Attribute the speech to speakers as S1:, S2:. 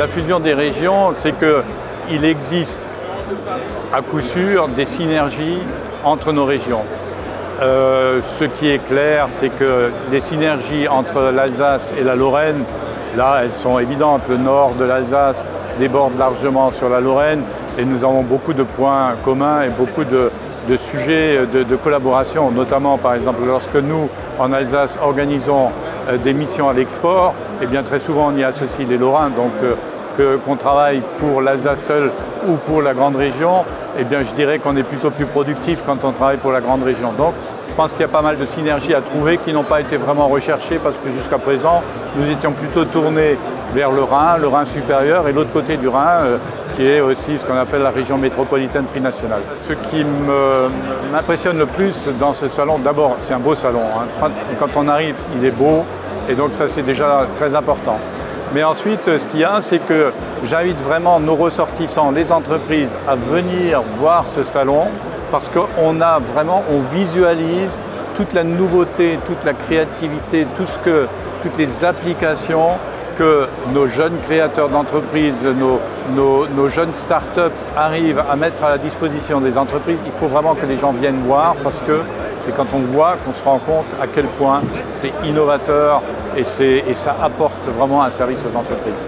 S1: la fusion des régions, c'est qu'il existe à coup sûr des synergies entre nos régions. Ce qui est clair, c'est que les synergies entre l'Alsace et la Lorraine, là, elles sont évidentes. Le nord de l'Alsace déborde largement sur la Lorraine et nous avons beaucoup de points communs et beaucoup de sujets de collaboration, notamment par exemple lorsque nous, en Alsace, organisons des missions à l'export, eh bien très souvent on y associe les Lorrains, donc qu'on travaille pour l'Alsace seule ou pour la grande région, eh bien je dirais qu'on est plutôt plus productif quand on travaille pour la grande région. Donc je pense qu'il y a pas mal de synergies à trouver qui n'ont pas été vraiment recherchées parce que jusqu'à présent, nous étions plutôt tournés vers le Rhin supérieur et l'autre côté du Rhin, qui est aussi ce qu'on appelle la région métropolitaine trinationale. Ce qui m'impressionne le plus dans ce salon, d'abord c'est un beau salon, hein. Quand on arrive il est beau et donc ça c'est déjà très important. Mais ensuite ce qu'il y a, c'est que j'invite vraiment nos ressortissants, les entreprises à venir voir ce salon parce qu'on visualise toute la nouveauté, toute la créativité, toutes les applications que nos jeunes créateurs d'entreprises, nos jeunes start-up arrivent à mettre à la disposition des entreprises. Il faut vraiment que les gens viennent voir parce que c'est quand on voit qu'on se rend compte à quel point c'est innovateur et ça apporte vraiment un service aux entreprises.